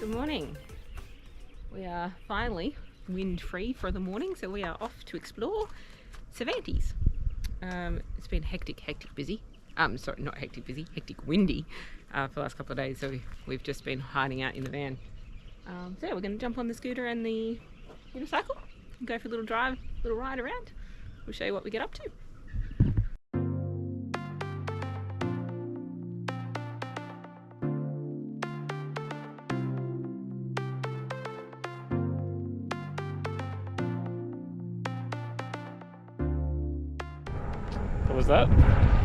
Good morning. We are finally wind free for the morning, so we are off to explore Cervantes. It's been hectic busy. Sorry, not hectic busy, hectic windy for the last couple of days, so we've just been hiding out in the van. So yeah, we're going to jump on the scooter and the unicycle and go for a little drive, little ride around. We'll show you what we get up to. What was that?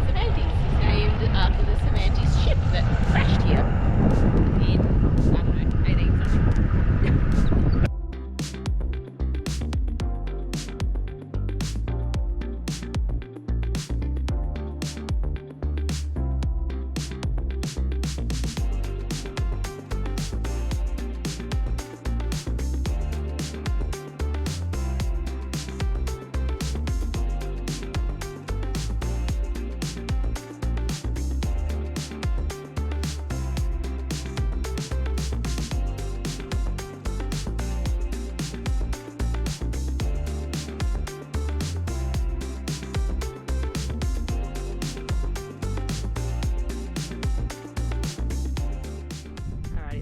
Cervantes is named after the Cervantes ship that crashed here in, I don't know, 18 something.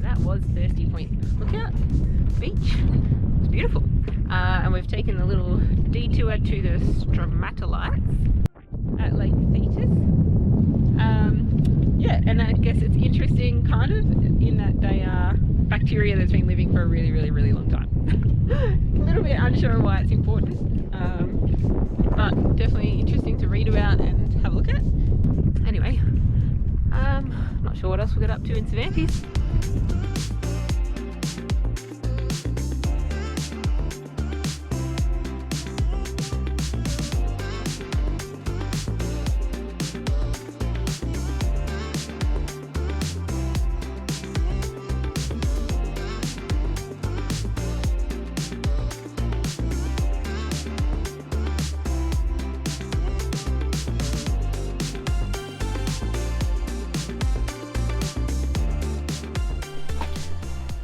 That was Thirsty Point Lookout Beach. It's beautiful. And we've taken a little detour to the stromatolites at Lake Thetis. Yeah, and I guess it's interesting kind of in that they are bacteria that's been living for a really long time. A little bit unsure why it's important, but definitely interesting to read about and have a look at. Anyway, not sure what else we'll get up to in Cervantes.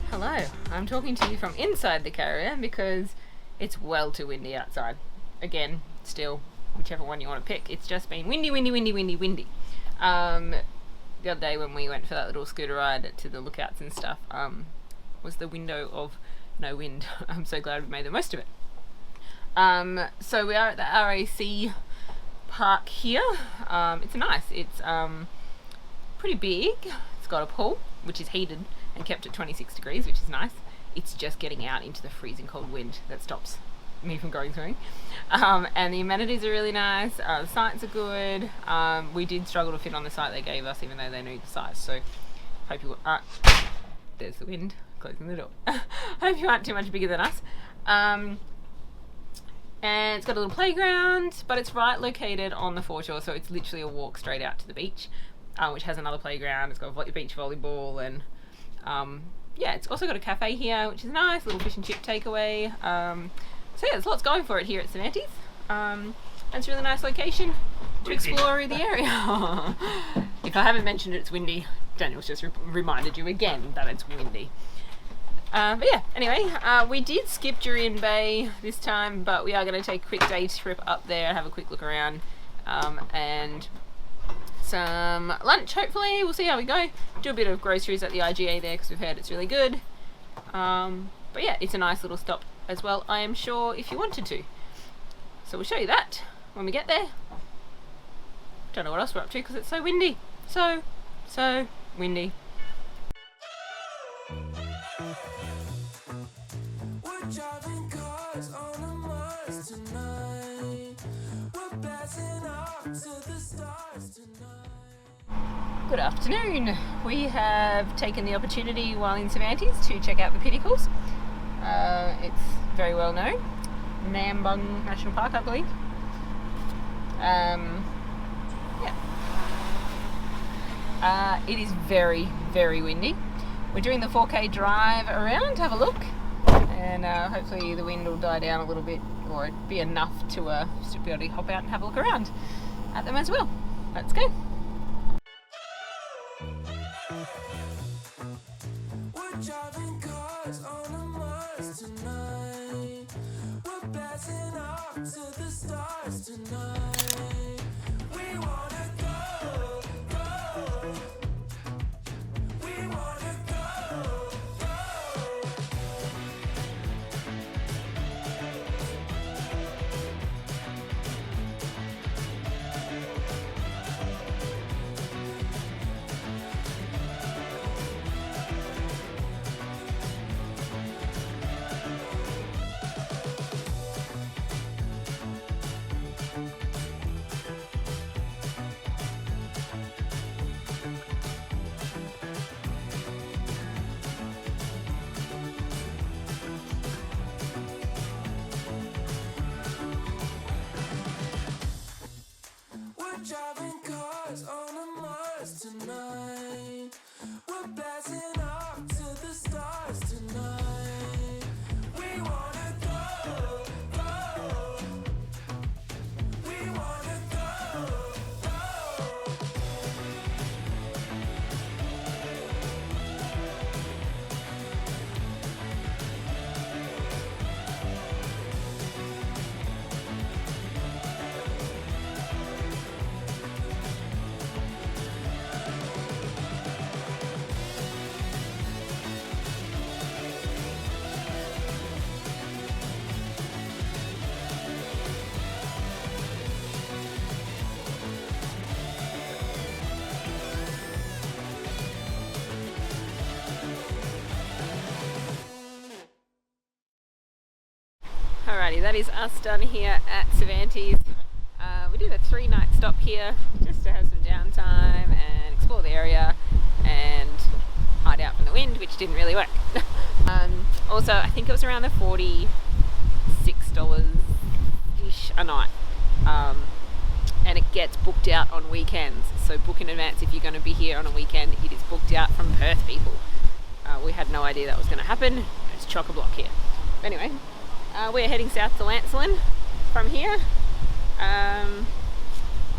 Hello, I'm talking to you from inside the Caravan because it's well too windy outside. Again, still, whichever one you want to pick, it's just been windy. The other day when we went for that little scooter ride to the lookouts and stuff, was the window of no wind. I'm so glad we made the most of it. So we are at the RAC park here. It's nice. It's pretty big. It's got a pool, which is heated and kept at 26 degrees, which is nice. It's just getting out into the freezing cold wind that stops me from going swimming. And the amenities are really nice. The sites are good. We did struggle to fit on the site they gave us, even though they knew the size. So hope you aren't. There's the wind closing the door. Hope you aren't too much bigger than us. And it's got a little playground, but it's right located on the foreshore, so it's literally a walk straight out to the beach, which has another playground. It's got beach volleyball and yeah, it's also got a cafe here, which is nice, little fish and chip takeaway. So yeah, there's lots going for it here at Cervantes. And it's a really nice location to explore the area. If I haven't mentioned it, it's windy. Daniel's just reminded you again that it's windy. But yeah, anyway, we did skip Jurien Bay this time, but we are going to take a quick day trip up there and have a quick look around, and some lunch, hopefully. We'll see how we go. Do a bit of groceries at the IGA there because we've heard it's really good. But yeah, it's a nice little stop as well, I am sure, if you wanted to. So we'll show you that when we get there. Don't know what else we're up to because it's so windy. So windy. We're driving cars on a Mars tonight. We're blasting off to the stars tonight. Good afternoon. We have taken the opportunity while in Cervantes to check out the Pinnacles. It's very well known. Yanchep National Park, I believe. Yeah. It is very windy. We're doing the 4K drive around to have a look, and hopefully the wind will die down a little bit, or it'd be enough to be able to hop out and have a look around at them as well. Let's go. We're driving We're driving cars on a Mars tonight. We're blasting off to the stars tonight. We wanna go, go. We wanna go, go. Alrighty, that is us done here at Cervantes. We did a 3-night stop here just to have some downtime and explore the area and hide out from the wind, which didn't really work. Also, I think it was around the $46-ish a night. And it gets booked out on weekends, so book in advance if you're going to be here on a weekend. It is booked out from Perth people. We had no idea that was going to happen. It's chock-a-block here. Anyway, we're heading south to Lancelin from here.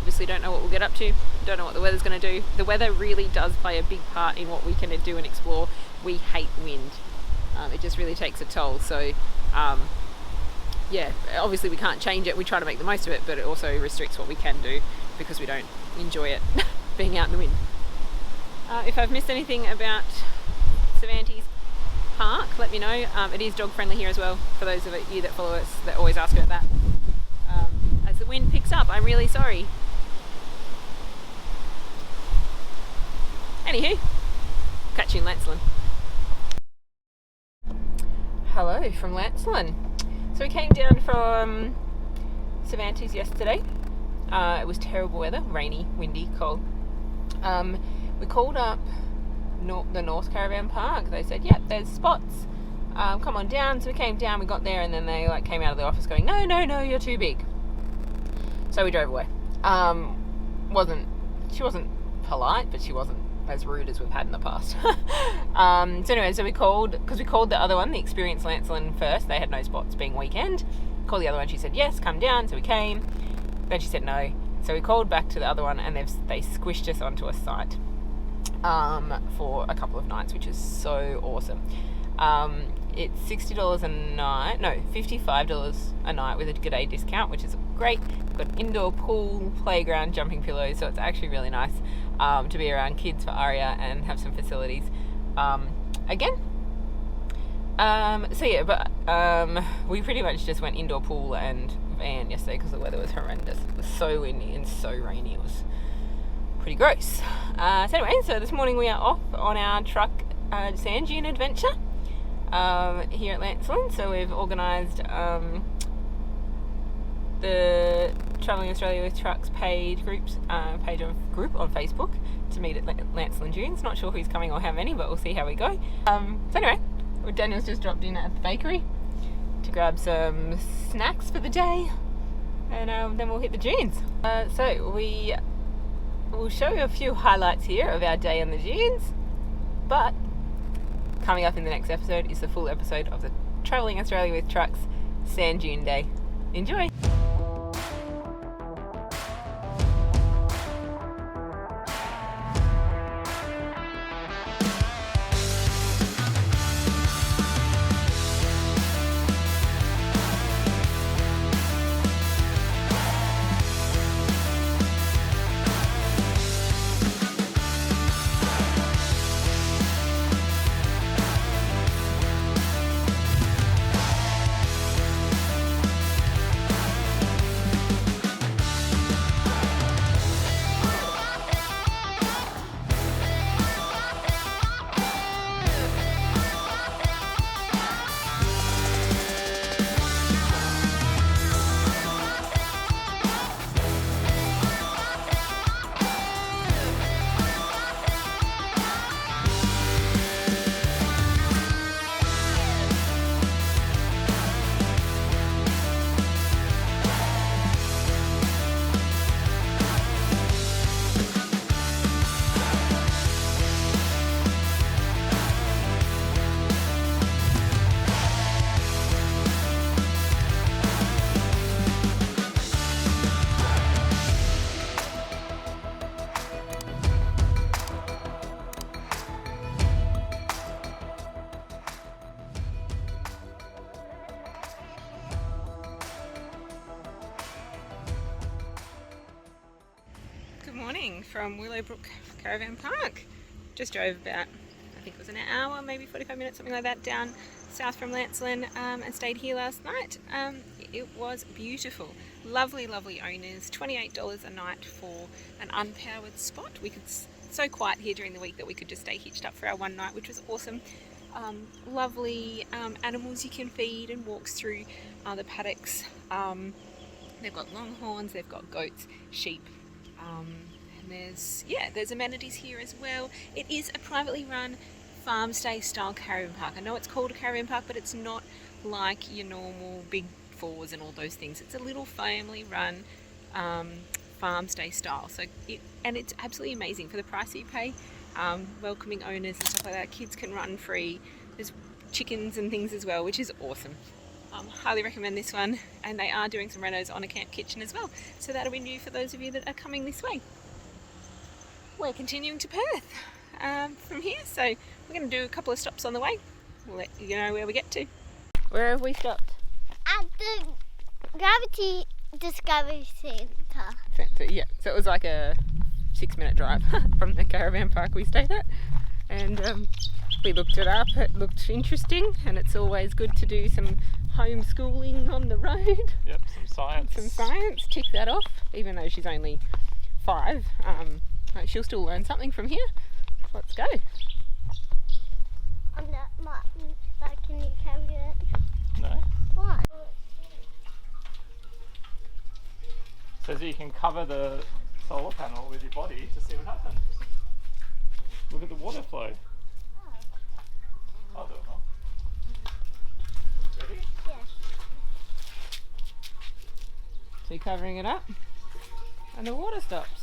Obviously don't know what we'll get up to, don't know what the weather's going to do. The weather really does play a big part in what we can do and explore. We hate wind. It just really takes a toll, so yeah, obviously we can't change it. We try to make the most of it, but it also restricts what we can do because we don't enjoy it being out in the wind. If I've missed anything about Cervantes Park, let me know. It is dog friendly here as well, for those of you that follow us that always ask about that. As the wind picks up, I'm really sorry. Anywho, catch you in Lancelin. Hello from Lancelin. So we came down from Cervantes yesterday. It was terrible weather, rainy, windy, cold. We called up the North Caravan Park. They said, yep, there's spots. Come on down. So we came down, we got there, and then they came out of the office going, no, you're too big. So we drove away. She wasn't polite, but she wasn't as rude as we've had in the past. So anyway, so we called the other one, the Experience Lancelin, first. They had no spots being weekend. Called the other one, she said yes, come down. So we came. Then she said no. So we called back to the other one, and they squished us onto a site for a couple of nights, which is so awesome. It's $60 a night, no, $55 a night with a good day discount, which is great. We've got an indoor pool, playground, jumping pillows, so it's actually really nice to be around kids for Aria and have some facilities. Again, so yeah, but we pretty much just went indoor pool and van yesterday because the weather was horrendous. It was so windy and so rainy. It was pretty gross. So anyway, so this morning we are off on our truck sand dune adventure here at Lancelin. So we've organised the Travelling Australia with Trucks group on Facebook to meet at Lancelin Dunes. Not sure who's coming or how many, but we'll see how we go. So anyway, Daniel's just dropped in at the bakery to grab some snacks for the day, and then we'll hit the dunes. So we will show you a few highlights here of our day on the dunes, but coming up in the next episode is the full episode of the Travelling Australia with Trucks Sand Dune Day. Enjoy! morning from Willowbrook Caravan Park. Just drove about, I think it was an hour, maybe 45 minutes, something like that, down south from Lancelin and stayed here last night. It was beautiful. Lovely, lovely owners. $28 a night for an unpowered spot. We could, so quiet here during the week that we could just stay hitched up for our one night, which was awesome. Lovely animals you can feed and walks through the paddocks. They've got longhorns, they've got goats, sheep, and there's amenities here as well. It is a privately run farm stay style caravan park. I know it's called a caravan park, but it's not like your normal big fours and all those things. It's a little family run farm stay style. It's absolutely amazing for the price you pay. Welcoming owners and stuff like that. Kids can run free. There's chickens and things as well, which is awesome. Highly recommend this one, and they are doing some renos on a camp kitchen as well, so that'll be new for those of you that are coming this way. We're continuing to Perth from here, so we're going to do a couple of stops on the way. We'll let you know where we get to. Where have we stopped? At the Gravity Discovery Centre. Yeah, so it was like a 6-minute drive from the caravan park we stayed at, and we looked it up. It looked interesting, and it's always good to do some homeschooling on the road. Yep, some science. Tick that off. Even though she's only 5, she'll still learn something from here. Let's go. I'm not Martin, but can you carry it? No. Why? Says you can cover the solar panel with your body to see what happens. Look at the water flow. I'll do it now. Ready? Yes. So you're covering it up, and the water stops.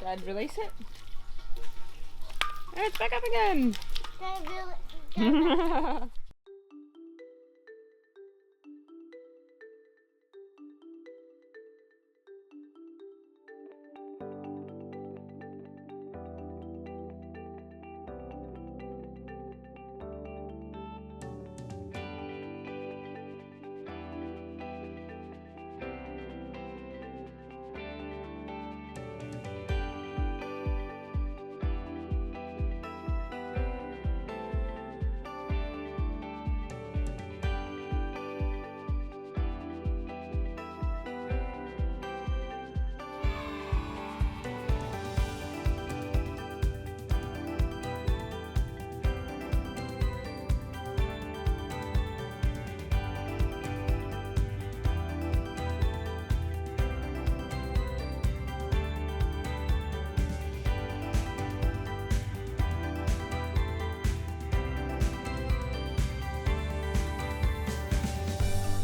Dad, release it. And it's back up again.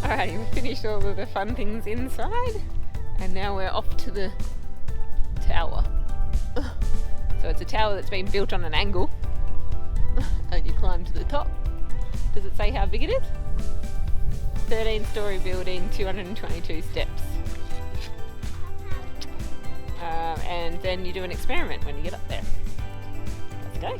Alrighty, we've finished all of the fun things inside, and now we're off to the tower. So it's a tower that's been built on an angle, and you climb to the top. Does it say how big it is? 13-story building, 222 steps. And then you do an experiment when you get up there. Let's go.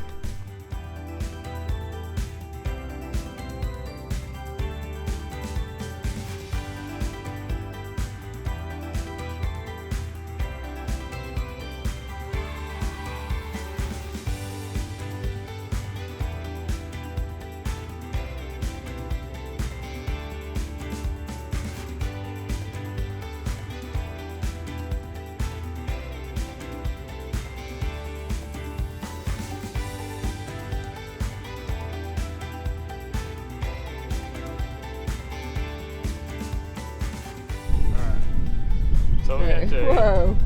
So we're going to do. Whoa,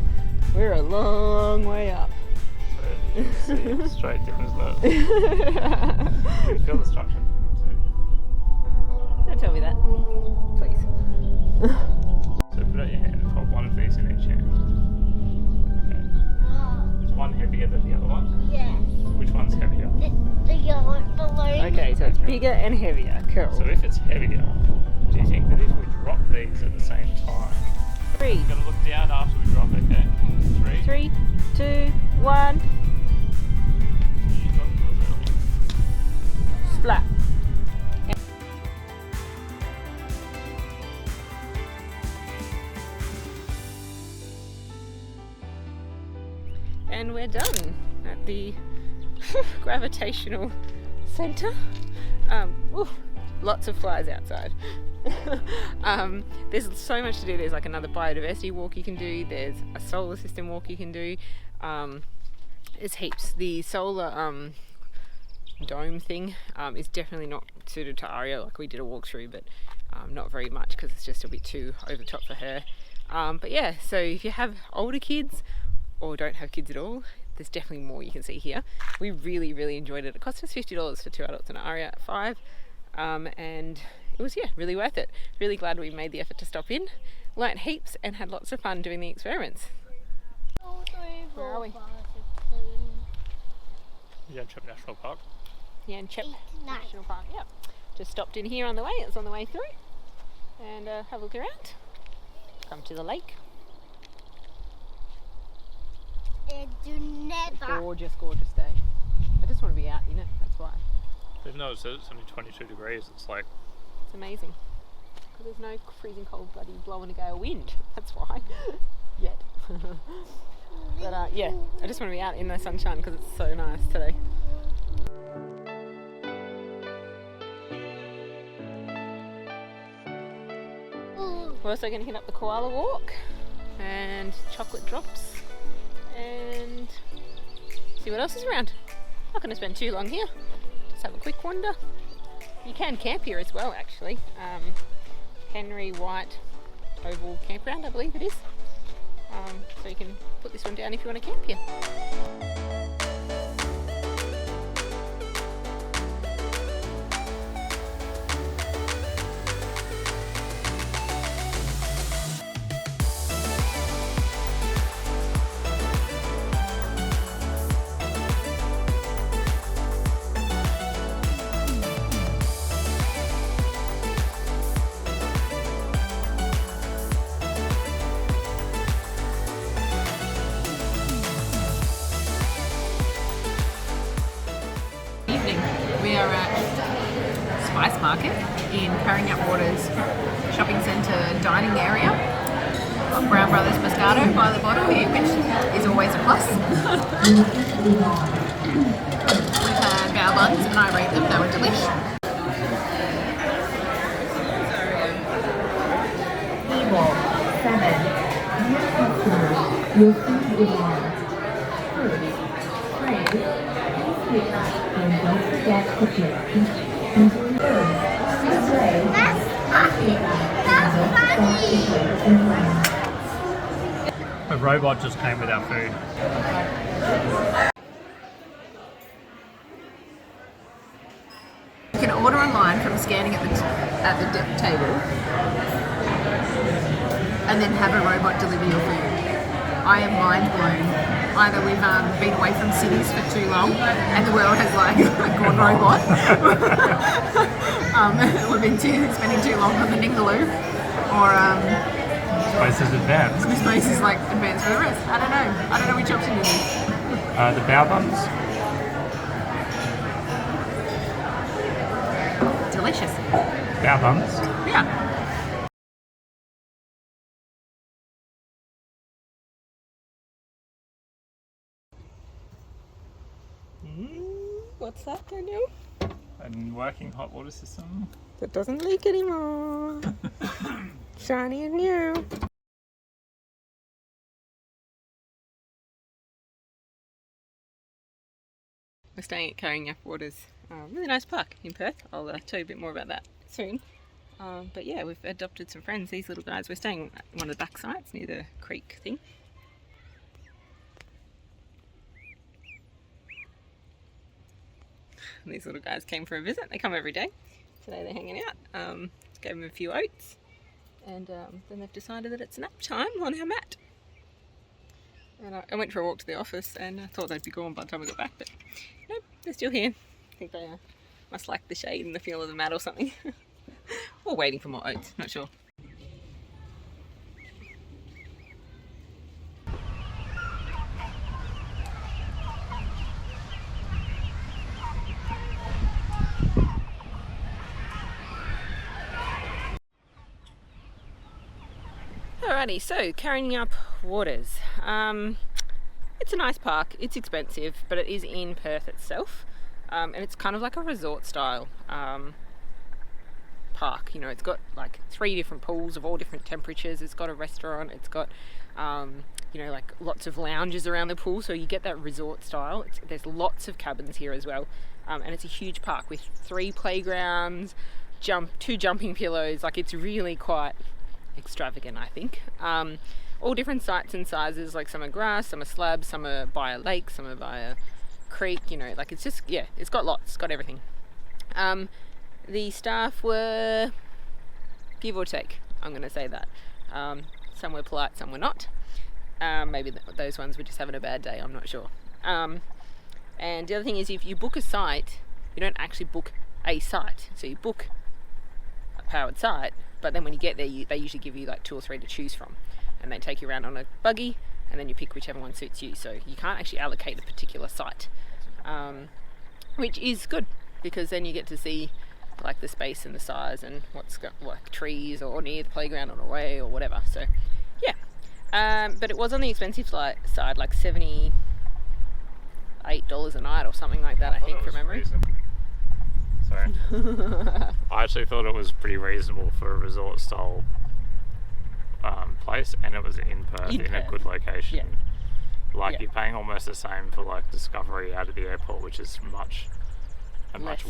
we're a long way up. So you can see straight down, isn't it? You can feel the structure. Don't tell me that, please. So put out your hand and hold one of these in each hand. Okay. Is one heavier than the other one? Yes. Which one's heavier? The yellow balloon. Okay, so it's bigger and heavier. Cool. So if it's heavier, do you think that if we drop these at the same time? 3, You've got to look down after we drop, okay? 3, 2, 1. You got yours early. Splat. and we're done at the gravitational centre. Lots of flies outside. There's so much to do. There's like another biodiversity walk you can do, there's a solar system walk you can do, there's heaps. The solar dome thing is definitely not suited to Aria. Like, we did a walkthrough, but not very much because it's just a bit too over the top for her. But yeah, so if you have older kids or don't have kids at all, there's definitely more you can see here. We really enjoyed it. It cost us $50 for 2 adults and Aria at 5, and it was, yeah, really worth it. Really glad we made the effort to stop in, learnt heaps, and had lots of fun doing the experiments. Where are we? Yanchep National Park. Yanchep National Park, yeah. Just stopped in here on the way, it was on the way through. And have a look around. Come to the lake. Gorgeous day. I just want to be out in it, that's why. Even though it's only 22 degrees, it's like... It's amazing. Because there's no freezing cold bloody blowing a gale wind, that's why. Yet. But yeah, I just want to be out in the sunshine because it's so nice today. We're also going to hit up the koala walk and chocolate drops and see what else is around. Not going to spend too long here, just have a quick wander. You can camp here as well, actually. Henry White Oval Campground, I believe it is. So you can put this one down if you want to camp here. We are at Spice Market in Karrinyup Waters shopping centre dining area. Got Brown Brothers Pescado by the bottle here, which is always a plus. We've had bao buns and I rate them, they were delish. Table 7. Dear customer, your food is on. First, tray, please pick up and don't forget to put peach and third. This way, pick up and don't forget to put in line. A robot just came with our food. You can order online from scanning at the table and then have a robot deliver your food. I am mind blown. Either we've been away from cities for too long and the world has like gone robot. We've been spending too long on the Ningaloo, or Space is advanced. the space is like advanced for the rest. I don't know which option it is. The bao buns. Delicious. Bao buns. Yeah. What's that, Daniel? A working hot water system. That doesn't leak anymore. Shiny and new. We're staying at Karrinyup Waters. Really nice park in Perth. I'll tell you a bit more about that soon. But yeah, we've adopted some friends. These little guys. We're staying at one of the back sites near the creek thing. And these little guys came for a visit. They come every day. Today they're hanging out. Gave them a few oats, and then they've decided that it's nap time on our mat. And I went for a walk to the office and I thought they'd be gone by the time we got back, but nope, they're still here. I think they must like the shade and the feel of the mat or something. Or waiting for more oats, not sure. Alrighty, so Karrinyup Waters. It's a nice park. It's expensive, but it is in Perth itself, and it's kind of like a resort style park. You know, it's got like 3 different pools of all different temperatures. It's got a restaurant. It's got you know, like lots of lounges around the pool, so you get that resort style. There's lots of cabins here as well, and it's a huge park with 3 playgrounds, 2 jumping pillows. Like, it's really quite extravagant, I think. All different sites and sizes, like some are grass, some are slabs, some are by a lake, some are by a creek, you know, like it's just, yeah, it's got lots, it's got everything. The staff were give or take, I'm going to say that. Some were polite, some were not. Maybe those ones were just having a bad day, I'm not sure. And the other thing is, if you book a site, you don't actually book a site. So you book a powered site, but then when you get there, they usually give you like 2 or 3 to choose from. And they take you around on a buggy, and then you pick whichever one suits you. So you can't actually allocate a particular site, which is good, because then you get to see like the space and the size and what's got like trees or near the playground on a way or whatever. So yeah, but it was on the expensive side, like $78 a night or something like that, I think, from memory. Sorry. I actually thought it was pretty reasonable for a resort style place, and it was in Perth, in a good location. Yeah. Like, you're paying almost the same for like Discovery out of the airport, which is much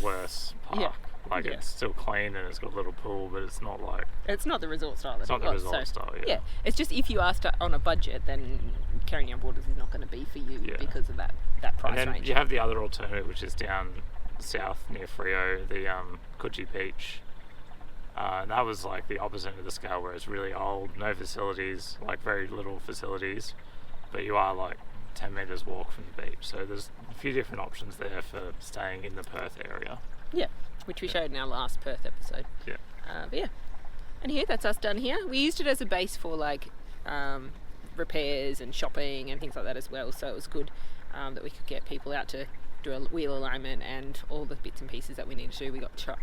worse park. Yeah. Like, it's still clean and it's got a little pool, but it's not like, It's not the resort style. it's not the resort style. Yeah, it's just if you are on a budget, then Karrinyup Waters is not going to be for you because of that price and then range. you have the other alternative, which is down south near Freo, the Coogee Beach. That was like the opposite of the scale, where it's really old, no facilities, like very little facilities, but you are like 10 metres walk from the beach. So there's a few different options there for staying in the Perth area. Yeah, which we showed in our last Perth episode. Yeah. But yeah, and here, that's us done here. We used it as a base for like repairs and shopping and things like that as well, so it was good that we could get people out to do a wheel alignment and all the bits and pieces that we need to do. We got truck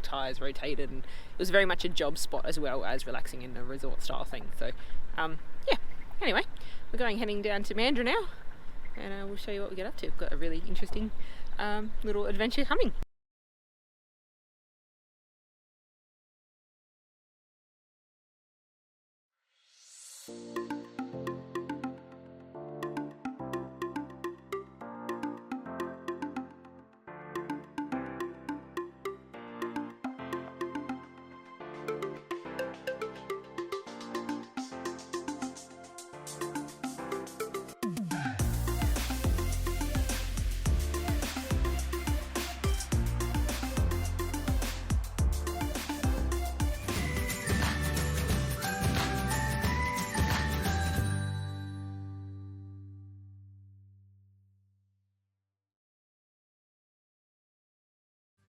tyres rotated, and it was very much a job spot as well as relaxing in a resort style thing. So yeah, anyway, we're heading down to Mandurah now, and we'll show you what we get up to. We've got a really interesting little adventure coming.